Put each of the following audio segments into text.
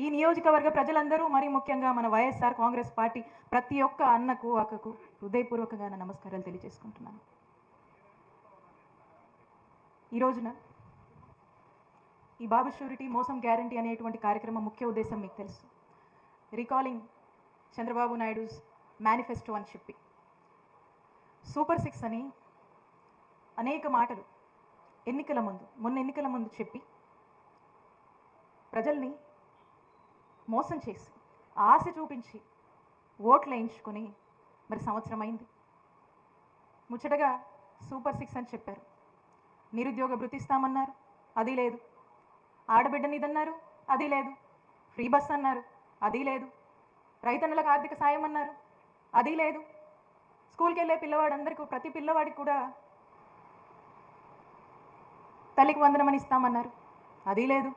ఈ నియోజకవర్గ ప్రజలందరూ మరి ముఖ్యంగా మన వైఎస్ఆర్ కాంగ్రెస్ పార్టీ ప్రతి ఒక్క అన్నకు అక్కకు హృదయపూర్వకంగా నా నమస్కారాలు తెలియజేసుకుంటున్నాను. ఈ రోజున ఈ బాబు షూరిటీ మోసం గ్యారంటీ అనేటువంటి కార్యక్రమం ముఖ్య ఉద్దేశం మీకు తెలుసు. రికాలింగ్ చంద్రబాబు నాయుడుస్ మేనిఫెస్టో అని చెప్పి సూపర్ 6 అని అనేక మాటలు మొన్న ఎన్నికల ముందు చెప్పి ప్రజల్ని మోసం చేసి ఆశ చూపించి ఓట్లు వేయించుకొని మరి సంవత్సరం అయింది. ముచ్చటగా సూపర్ 6 అని చెప్పారు. నిరుద్యోగ భృతి ఇస్తామన్నారు, అది లేదు. ఆడబిడ్డని ఇదన్నారు, అది లేదు. ఫ్రీ బస్ అన్నారు, అది లేదు. రైతన్నులకు ఆర్థిక సాయం అన్నారు, అది లేదు. స్కూల్కి వెళ్ళే పిల్లవాడందరికీ ప్రతి పిల్లవాడికి కూడా తల్లికి వందనమని ఇస్తామన్నారు, అది లేదు.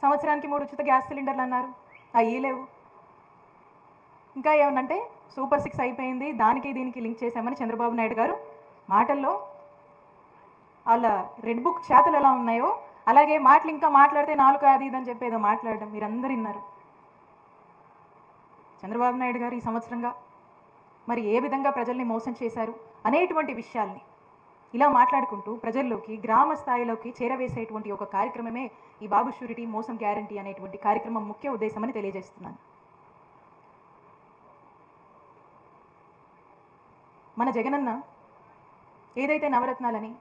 సంవత్సరానికి 3 ఉచిత గ్యాస్ సిలిండర్లు అన్నారు, అవి లేవు. ఇంకా ఏమనంటే సూపర్ 6 అయిపోయింది, దానికి దీనికి లింక్ చేశామని చంద్రబాబు నాయుడు గారు మాటల్లో వాళ్ళ రెడ్ బుక్ చేతలు ఎలా ఉన్నాయో అలాగే మాటలు ఇంకా మాట్లాడితే నాలుగు అది ఇదని చెప్పి ఏదో మాట్లాడడం మీరందరూ విన్నారు. చంద్రబాబు నాయుడు గారు ఈ సంవత్సరంగా మరి ఏ విధంగా ప్రజల్ని మోసం చేశారు అనేటువంటి విషయాల్ని ఇలా మాట్లాడుకుంటూ ప్రజల్లోకి గ్రామ స్థాయిలోకి చేరవేసేటువంటి ఒక కార్యక్రమమే ఈ బాబు షూరిటీ మోసం గ్యారంటీ అనేటువంటి కార్యక్రమం ముఖ్య ఉద్దేశమని తెలియజేస్తున్నాను. మన జగనన్న ఏదైతే నవరత్నాలని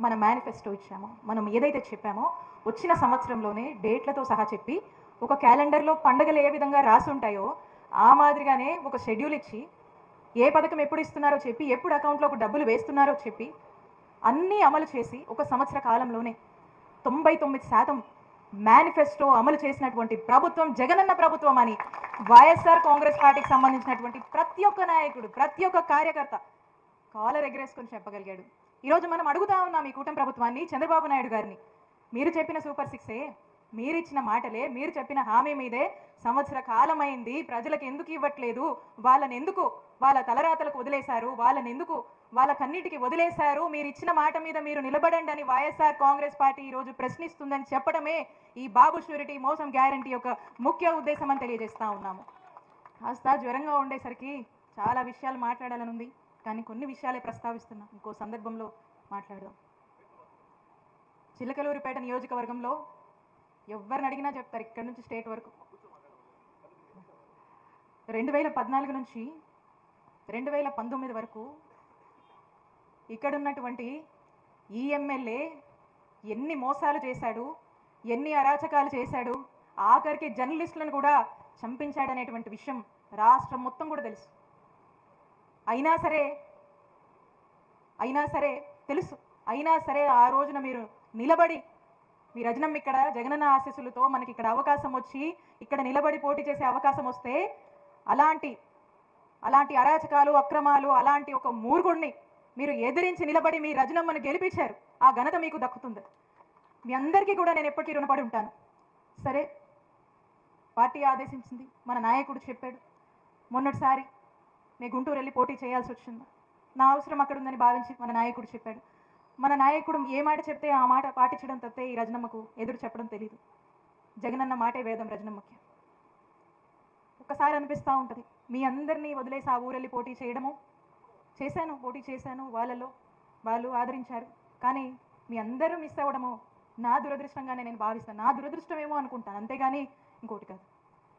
మన మేనిఫెస్టో ఇచ్చామో, మనం ఏదైతే చెప్పామో వచ్చిన సంవత్సరంలోనే డేట్లతో సహా చెప్పి ఒక క్యాలెండర్లో పండుగలు ఏ విధంగా రాసి ఉంటాయో ఆ మాదిరిగానే ఒక షెడ్యూల్ ఇచ్చి ఏ పథకం ఎప్పుడు ఇస్తున్నారో చెప్పి ఎప్పుడు అకౌంట్లోకి డబ్బులు వేస్తున్నారో చెప్పి అన్నీ అమలు చేసి ఒక సంవత్సర కాలంలోనే 99% మేనిఫెస్టో అమలు చేసినటువంటి ప్రభుత్వం జగనన్న ప్రభుత్వం అని వైఎస్ఆర్ కాంగ్రెస్ పార్టీకి సంబంధించినటువంటి ప్రతి ఒక్క నాయకుడు ప్రతి ఒక్క కార్యకర్త కాలర్ ఎగరేసుకొని చెప్పగలిగాడు. ఈరోజు మనం అడుగుతా ఉన్నాం ఈ కూటమి ప్రభుత్వాన్ని, చంద్రబాబు నాయుడు గారిని, మీరు చెప్పిన సూపర్ 6 మీరు ఇచ్చిన మాటలే, మీరు చెప్పిన హామీ మీదే సంవత్సర కాలమైంది, ప్రజలకు ఎందుకు ఇవ్వట్లేదు, వాళ్ళని ఎందుకు వాళ్ళ తలరాతలకు వదిలేశారు, వాళ్ళని ఎందుకు వాళ్ళ కన్నిటికి వదిలేశారు, మీరు ఇచ్చిన మాట మీద మీరు నిలబడండి అని వైఎస్ఆర్ కాంగ్రెస్ పార్టీ ఈరోజు ప్రశ్నిస్తుందని చెప్పడమే ఈ బాబు షూరిటీ మోసం గ్యారంటీ యొక్క ముఖ్య ఉద్దేశం అని తెలియజేస్తా ఉన్నాము. కాస్త జ్వరంగా ఉండేసరికి చాలా విషయాలు మాట్లాడాలని ఉంది, కానీ కొన్ని విషయాలే ప్రస్తావిస్తున్నాం, ఇంకో సందర్భంలో మాట్లాడదాం. చిలకలూరిపేట నియోజకవర్గంలో ఎవరిని అడిగినా చెప్తారు, ఇక్కడ నుంచి స్టేట్ వరకు 2014 నుంచి 2019 వరకు ఇక్కడున్నటువంటి ఈ ఎమ్మెల్యే ఎన్ని మోసాలు చేశాడు, ఎన్ని అరాచకాలు చేశాడు, ఆఖరికి జర్నలిస్టులను కూడా చంపించాడనేటువంటి విషయం రాష్ట్రం మొత్తం కూడా తెలుసు. అయినా సరే ఆ రోజున మీరు నిలబడి మీ రజనం ఇక్కడ జగనన్న ఆశీస్సులతో మనకి ఇక్కడ అవకాశం వచ్చి ఇక్కడ నిలబడి పోటీ చేసే అవకాశం వస్తే అలాంటి అరాచకాలు అక్రమాలు అలాంటి ఒక మూర్ఖుడిని మీరు ఎదిరించి నిలబడి మీ రజనమ్మను గెలిపించారు. ఆ ఘనత మీకు దక్కుతుంది. మీ అందరికీ కూడా నేను ఎప్పటికీ రుణపడి ఉంటాను. సరే, పార్టీ ఆదేశించింది, మన నాయకుడు చెప్పాడు, మొన్నటిసారి నేను గుంటూరు వెళ్ళి పోటీ చేయాల్సి వచ్చింది, నా అవసరం అక్కడ ఉందని భావించి మన నాయకుడు చెప్పాడు. మన నాయకుడు ఏ మాట చెప్తే ఆ మాట పాటించడం తప్పితే ఈ రజనమ్మకు ఎదురు చెప్పడం తెలియదు. జగనన్న మాటే వేదం రజనమ్మకి. ఒక్కసారి అనిపిస్తూ ఉంటుంది, మీ అందరినీ వదిలేసి ఆ ఊరెళ్ళి పోటీ చేశాను, వాళ్ళు ఆదరించారు, కానీ మీ అందరూ మిస్ అవ్వడమో నా దురదృష్టంగానే నేను భావిస్తాను. నా దురదృష్టమేమో అనుకుంటాను, అంతేగాని ఇంకోటి కాదు.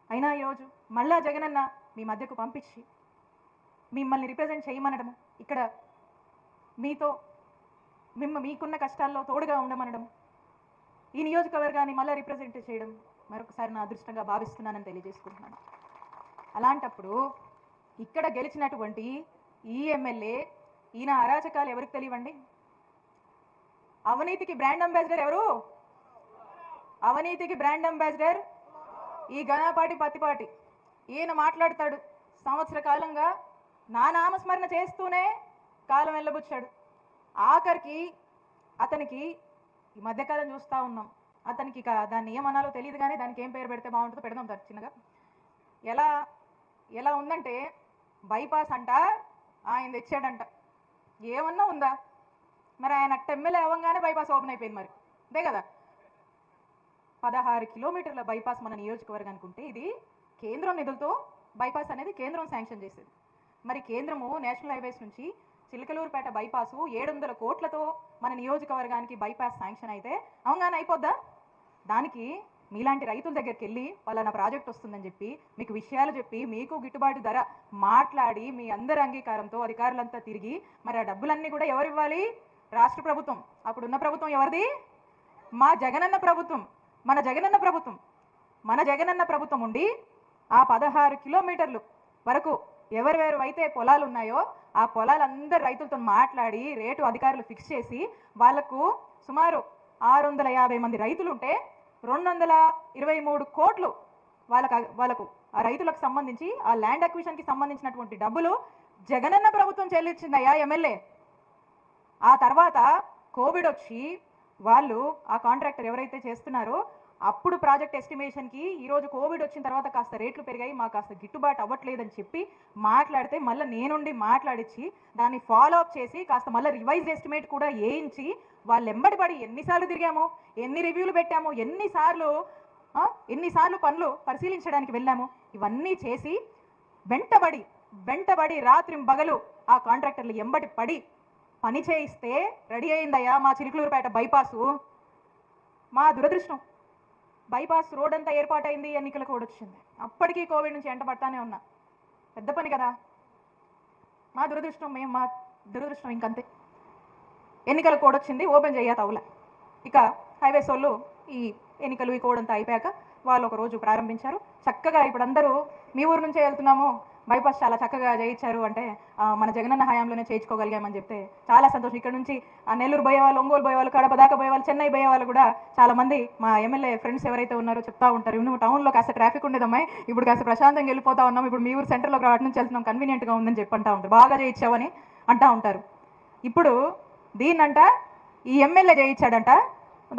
అయినా ఈరోజు మళ్ళా జగనన్న మీ మధ్యకు పంపించి మిమ్మల్ని రిప్రజెంట్ చేయమనడము, ఇక్కడ మీకున్న కష్టాల్లో తోడుగా ఉండమనడం, ఈ నియోజకవర్గాన్ని మళ్ళీ రిప్రజెంట్ చేయడం మరొకసారి నా అదృష్టంగా భావిస్తున్నానని తెలియజేసుకుంటున్నాను. అలాంటప్పుడు ఇక్కడ గెలిచినటువంటి ఈ ఎమ్మెల్యే ఈయన అరాచకాలు ఎవరికి తెలియవండి? అవినీతికి బ్రాండ్ అంబాసిడర్ ఎవరు? అవినీతికి బ్రాండ్ అంబాసిడర్ ఈ ఘనపాటి పత్తిపాటి. ఈయన మాట్లాడతాడు, సంవత్సర కాలంగా నా నామస్మరణ చేస్తూనే కాలం వెళ్ళబుచ్చాడు. ఆఖరికి అతనికి ఈ మధ్యకాలం చూస్తూ ఉన్నాం, అతనికి ఇక దాన్ని ఏమనాలో తెలియదు, కానీ దానికి ఏం పేరు పెడితే బాగుంటుందో పెడదాం చిన్నగా. ఎలా ఉందంటే బైపాస్ అంట ఆయన తెచ్చాడంట. ఏమన్నా ఉందా? మరి ఆయన ఎమ్మెల్యే అవ్వగానే బైపాస్ ఓపెన్ అయిపోయింది, మరి అంతే కదా. 16 కిలోమీటర్ల బైపాస్ మన నియోజకవర్గానికి ఉంటే ఇది కేంద్రం నిధులతో బైపాస్ అనేది కేంద్రం శాంక్షన్ చేసేది. మరి కేంద్రము నేషనల్ హైవేస్ నుంచి చిలకలూరుపేట బైపాసు 700 కోట్లతో మన నియోజకవర్గానికి బైపాస్ శాంక్షన్ అయితే అవుగానే అయిపోద్దా? దానికి మీలాంటి రైతుల దగ్గరికి వెళ్ళి వాళ్ళ ప్రాజెక్ట్ వస్తుందని చెప్పి మీకు విషయాలు చెప్పి మీకు గిట్టుబాటు ధర మాట్లాడి మీ అందరి అంగీకారంతో అధికారులంతా తిరిగి మరి ఆ డబ్బులన్నీ కూడా ఎవరు ఇవ్వాలి? రాష్ట్ర ప్రభుత్వం. అప్పుడున్న ప్రభుత్వం ఎవరిది? మా జగనన్న ప్రభుత్వం. మన జగనన్న ప్రభుత్వం ఉండి ఆ 16 కిలోమీటర్లు వరకు ఎవరెవరు అయితే పొలాలు ఉన్నాయో ఆ పొలాలందరూ రైతులతో మాట్లాడి రేటు అధికారులు ఫిక్స్ చేసి వాళ్లకు సుమారు 650 మంది రైతులుంటే 223 కోట్లు వాళ్ళకు ఆ రైతులకు సంబంధించి ఆ ల్యాండ్ అక్విజిషన్కి సంబంధించినటువంటి డబ్బులు జగనన్న ప్రభుత్వం చెల్లించిందయ్యా ఎమ్మెల్యే. ఆ తర్వాత కోవిడ్ వచ్చి వాళ్ళు ఆ కాంట్రాక్టర్ ఎవరైతే చేస్తున్నారో అప్పుడు ప్రాజెక్ట్ ఎస్టిమేషన్కి ఈరోజు కోవిడ్ వచ్చిన తర్వాత కాస్త రేట్లు పెరిగాయి, మాకు కాస్త గిట్టుబాటు అవ్వట్లేదని చెప్పి మాట్లాడితే మళ్ళీ నేనుండి మాట్లాడించి దాన్ని ఫాలో అప్ చేసి కాస్త మళ్ళీ రివైజ్ ఎస్టిమేట్ కూడా వేయించి వాళ్ళు ఎంబడిపడి ఎన్నిసార్లు తిరిగాము, ఎన్ని రివ్యూలు పెట్టాము, ఎన్నిసార్లు పనులు పరిశీలించడానికి వెళ్ళాము, ఇవన్నీ చేసి వెంటబడి రాత్రింబగలు ఆ కాంట్రాక్టర్లు ఎంబడి పడి పని చేయిస్తే రెడీ అయిందయ్యా మా చిలుకలూరుపేట బైపాసు. మా దురదృష్టం బైపాస్ రోడ్ అంతా ఏర్పాటైంది, ఎన్నికల కోడ్ వచ్చింది. అప్పటికీ కోవిడ్ నుంచి ఎంటబడతానే ఉన్నా. పెద్ద పని కదా. మా దురదృష్టం ఇంకంతే. ఎన్నికల కోడ్ వచ్చింది, ఓపెన్ చేయతవులే. ఇక హైవేస్ వాళ్ళు ఈ ఎన్నికలు ఈ కోడ్ అంతా అయిపోయాక వాళ్ళు ఒక రోజు ప్రారంభించారు. చక్కగా ఇప్పుడు అందరూ మీ ఊరు నుంచే వెళ్తున్నాము, బైపాస్ చాలా చక్కగా చేయించారు అంటే మన జగనన్న హయాంలోనే చేయించుకోగలిగామని చెప్తే చాలా సంతోషం. ఇక్కడ నుంచి నెల్లూరు పోయేవాళ్ళు, ఒంగోలు పోయేవాళ్ళు, కడప దాకా పోయేవాళ్ళు, చెన్నై పోయేవాళ్ళు కూడా చాలా మంది మా ఎమ్మెల్యే ఫ్రెండ్స్ ఎవరైతే ఉన్నారో చెప్తా ఉంటారు, నువ్వు టౌన్లో కాస్త ట్రాఫిక్ ఉండేదమ్మాయి, ఇప్పుడు కాస్త ప్రశాంతంగా వెళ్ళిపోతా ఉన్నాం, ఇప్పుడు మీ ఊరు సెంటర్లోకి రావడం నుంచి వెళ్తున్నాం, కన్వీనియంట్గా ఉందని చెప్పి అంటా ఉంటారు, బాగా చేయించావని అంటా ఉంటారు. ఇప్పుడు దీన్నంట ఈ ఎమ్మెల్యే చేయించాడంట.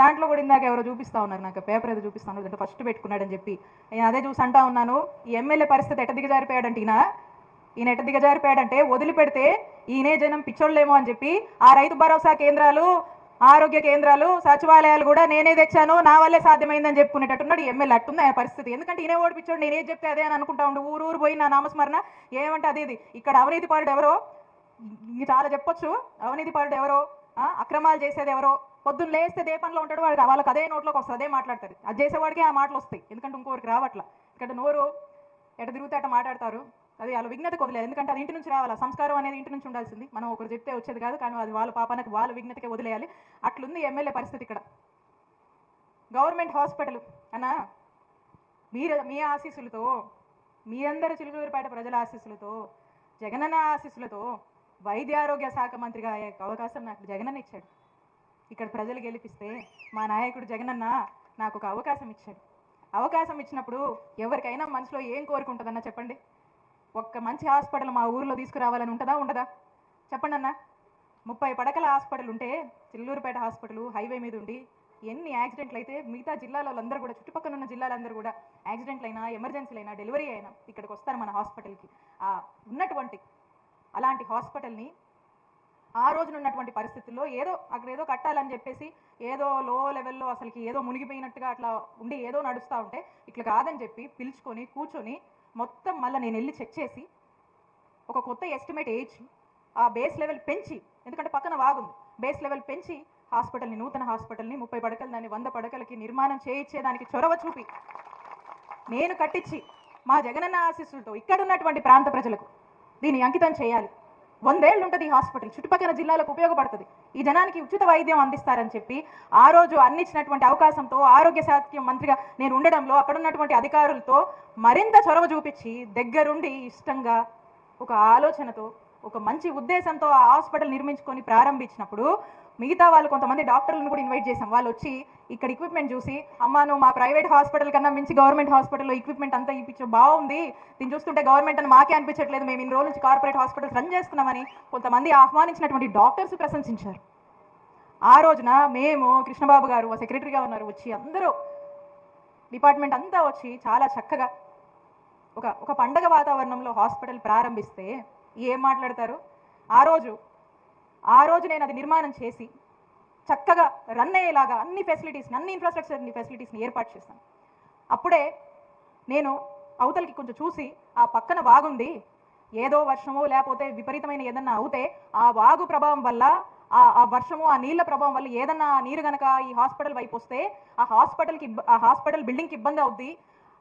దాంట్లో కూడా ఇందాక ఎవరో చూపిస్తా ఉన్నారు, నాకు పేపర్ ఏదో చూపిస్తా ఉన్నారు, అంటే ఫస్ట్ పెట్టుకున్నాడని చెప్పి నేను అదే చూసి అంటా ఉన్నాను. ఈ ఎమ్మెల్యే పరిస్థితి ఎట్ట దిగజారిపోయాడంటే ఈయన ఎట్ట దిగజారిపోయాడంటే వదిలిపెడితే ఈయనే జనం పిచ్చోళ్ళేమో అని చెప్పి ఆ రైతు భరోసా కేంద్రాలు, ఆరోగ్య కేంద్రాలు, సచివాలయాలు కూడా నేనే తెచ్చాను, నా వల్లే సాధ్యమైందని చెప్పుకునేటట్టున్నాడు ఎమ్మెల్యే. అట్టుంది ఆయన పరిస్థితి. ఎందుకంటే ఈయనే ఓడిపించాడు, నేనేం చెప్తే అదే అని అనుకుంటా ఉండు. ఊరు పోయి నా నామస్మరణ ఏమంటే అది ఇది. ఇక్కడ అవినీతి పరుడు ఎవరో చాలా చెప్పొచ్చు, అవినీతి పరుడు ఎవరో, అక్రమాలు చేసేది ఎవరో, పొద్దున్న లేస్తే దే పనిలో ఉంటాడు, వాళ్ళకి అదే నోట్లోకి వస్తుంది, అదే మాట్లాడతారు. అది చేసేవాడికి ఆ మాటలు వస్తాయి, ఎందుకంటే ఇంకోరికి రావట్లా. ఇక్కడ నోరు ఎట తిరిగితే అట్ట మాట్లాడతారు. అది వాళ్ళ విజ్ఞతకు వదిలేదు, ఎందుకంటే అది ఇంటి నుంచి రావాలి. సంస్కారం అనేది ఇంటి నుంచి ఉండాల్సింది, మనం ఒకరు చెప్తే వచ్చేది కాదు. కానీ అది వాళ్ళ పాపానికి వాళ్ళ విజ్ఞతకే వదిలేయాలి. అట్లుంది ఎమ్మెల్యే పరిస్థితి ఇక్కడ. గవర్నమెంట్ హాస్పిటల్ అన్నా మీ ఆశీస్సులతో, మీ అందరి చిలుకలూరుపేట ప్రజల ఆశీస్సులతో, జగనన్న ఆశీస్సులతో వైద్య ఆరోగ్య శాఖ మంత్రిగా అయ్యే అవకాశం నాకు జగనన్న ఇచ్చాడు. ఇక్కడ ప్రజలు గెలిపిస్తే మా నాయకుడు జగనన్న నాకు ఒక అవకాశం ఇచ్చాడు. అవకాశం ఇచ్చినప్పుడు ఎవరికైనా మనసులో ఏం కోరుకుంటుందన్నా చెప్పండి? ఒక్క మంచి హాస్పిటల్ మా ఊర్లో తీసుకురావాలని ఉండదా? చెప్పండి అన్న. 30 పడకల హాస్పిటల్ ఉంటే చిల్లూరుపేట హాస్పిటల్ హైవే మీద ఉండి ఎన్ని యాక్సిడెంట్లు అయితే మిగతా జిల్లాలందరూ కూడా, చుట్టుపక్కల ఉన్న జిల్లాలందరూ కూడా యాక్సిడెంట్లు అయినా, ఎమర్జెన్సీలు అయినా, డెలివరీ అయినా ఇక్కడికి వస్తారు మన హాస్పిటల్కి. ఉన్నటువంటి అలాంటి హాస్పిటల్ని ఆ రోజున ఉన్నటువంటి పరిస్థితుల్లో అక్కడ ఏదో కట్టాలని చెప్పేసి ఏదో లో లెవెల్లో అసలుకి ఏదో మునిగిపోయినట్టుగా అట్లా ఉండి ఏదో నడుస్తూ ఉంటే ఇట్లా కాదని చెప్పి పిలుచుకొని కూర్చొని మొత్తం మళ్ళీ నేను వెళ్ళి చెక్ చేసి ఒక కొత్త ఎస్టిమేట్ వేయించి ఆ బేస్ లెవెల్ పెంచి, ఎందుకంటే పక్కన వాగుంది, బేస్ లెవెల్ పెంచి హాస్పిటల్ని, నూతన హాస్పిటల్ని 30 పడకలు దాన్ని 100 పడకలకి నిర్మాణం చేయించేదానికి చొరవ చూపి నేను కట్టించి మా జగనన్న ఆశీస్సులతో ఇక్కడ ఉన్నటువంటి ప్రాంత ప్రజలకు దీన్ని అంకితం చేయాలి. 100 ఏళ్ళు ఉంటుంది ఈ హాస్పిటల్, చుట్టుపక్కల జిల్లాలకు ఉపయోగపడుతుంది, ఈ జనానికి ఉచిత వైద్యం అందిస్తారని చెప్పి ఆ రోజు అందించినటువంటి అవకాశంతో ఆరోగ్య శాఖ మంత్రిగా నేను ఉండడంలో అక్కడ ఉన్నటువంటి అధికారులతో మరింత చొరవ చూపించి దగ్గరుండి ఇష్టంగా ఒక ఆలోచనతో ఒక మంచి ఉద్దేశంతో ఆ హాస్పిటల్ నిర్మించుకొని ప్రారంభించినప్పుడు మిగతా వాళ్ళు కొంతమంది డాక్టర్లను కూడా ఇన్వైట్ చేసాం. వాళ్ళు వచ్చి ఇక్కడ ఎక్విప్మెంట్ చూసి, అమ్మా నువ్వు మా ప్రైవేట్ హాస్పిటల్ కన్నా మించి గవర్నమెంట్ హాస్పిటల్లో ఎక్విప్మెంట్ అంతా ఇప్పించు, బాగుంది, దీన్ని చూస్తుంటే గవర్నమెంట్ అని మాకే అనిపించట్లేదు, మేము ఇన్ని రోజుల నుంచి కార్పొరేట్ హాస్పిటల్స్ రన్ చేస్తున్నామని కొంతమంది ఆహ్వానించినటువంటి డాక్టర్స్ ప్రశంసించారు. ఆ రోజున మేము, కృష్ణబాబు గారు సెక్రటరీగా ఉన్నారు, వచ్చి అందరూ డిపార్ట్మెంట్ అంతా వచ్చి చాలా చక్కగా ఒక పండగ వాతావరణంలో హాస్పిటల్ ప్రారంభిస్తే ఏం మాట్లాడతారు? ఆ రోజు నేను అది నిర్మాణం చేసి చక్కగా రన్ అయ్యేలాగా అన్ని ఫెసిలిటీస్ని, అన్ని ఇన్ఫ్రాస్ట్రక్చర్ని ఫెసిలిటీస్ని ఏర్పాటు చేస్తాను. అప్పుడే నేను అవతలకి కొంచెం చూసి ఆ పక్కన వాగుంది, ఏదో వర్షమో లేకపోతే విపరీతమైన ఏదన్నా అవుతే ఆ వాగు ప్రభావం వల్ల ఆ వర్షము ఆ నీళ్ళ ప్రభావం వల్ల ఏదన్నా నీరు గనక ఈ హాస్పిటల్ వైపు వస్తే ఆ హాస్పిటల్ బిల్డింగ్కి ఇబ్బంది అవుద్ది,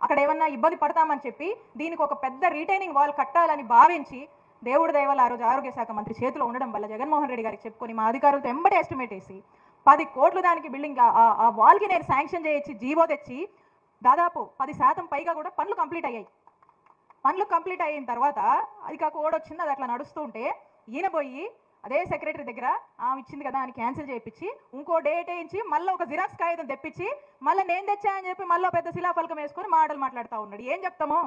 అక్కడ ఏమన్నా ఇబ్బంది పడతామని చెప్పి దీనికి ఒక పెద్ద రీటైనింగ్ వాల్ కట్టాలని భావించి దేవుడి దయ వల్ల ఆ రోజు ఆరోగ్య శాఖ మంత్రి చేతిలో ఉండడం వల్ల జగన్మోహన్ రెడ్డి గారికి చెప్పుకొని మా అధికారులతో ఎంబడి ఎస్టిమేట్ వేసి 10 కోట్లు దానికి బిల్డింగ్ ఆ వాల్కి నేను శాంక్షన్ చేయించి జీవో తెచ్చి దాదాపు 10% పైగా కూడా పనులు కంప్లీట్ అయ్యాయి. పనులు కంప్లీట్ అయిన తర్వాత అది కాక కోడ్ వచ్చింది, అది అట్లా నడుస్తూ ఉంటే ఈయన పోయి అదే సెక్రటరీ దగ్గర ఆమె ఇచ్చింది కదా అని క్యాన్సిల్ చేయించి ఇంకో డేట్ వేయించి మళ్ళీ ఒక జిరాక్స్ కాగితం తెప్పించి మళ్ళీ నేను తెచ్చానని చెప్పి మళ్ళీ పెద్ద శిలాఫలకం వేసుకొని మాట్లాడుతూ ఉన్నాడు. ఏం చెప్తాము?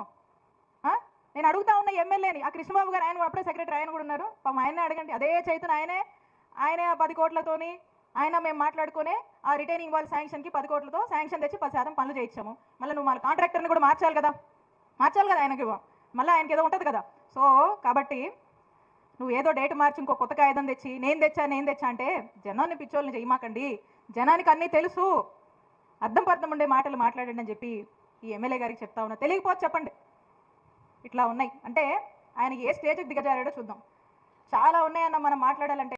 నేను అడుగుతా ఉన్న ఎమ్మెల్యేని, ఆ కృష్ణబాబు గారు, ఆయన అప్పుడే సెక్రటరీ, ఆయన కూడా ఉన్నారు, ఆయనే అడగండి. అదే చైతన్య ఆయనే 10 కోట్లతోని ఆయన మేము మాట్లాడుకునే ఆ రిటైనింగ్ వాల్ శాంక్షన్కి 10 కోట్లతో శాంక్షన్ తెచ్చి 10% పనులు చేయించాము. మళ్ళీ నువ్వు మన కాంట్రాక్టర్ని కూడా మార్చాలి కదా ఆయనకి, మళ్ళీ ఆయనకి ఏదో ఉంటుంది కదా. సో కాబట్టి నువ్వు ఏదో డేట్ మార్చి ఇంకో కొత్త కాగితం తెచ్చి నేను తెచ్చా అంటే జనాన్ని పిచ్చోళ్ళని చేయమాకండి. జనానికి అన్నీ తెలుసు, అర్థం ఉండే మాటలు మాట్లాడండి అని చెప్పి ఈ ఎమ్మెల్యే గారికి చెప్తా ఉన్నా. తెలియకపోతే చెప్పండి. ఇట్లా ఉన్నాయి అంటే ఆయన ఏ స్టేజ్కి దిగజారాడో చూద్దాం. చాలా ఉన్నాయన్న మనం మాట్లాడాలంటే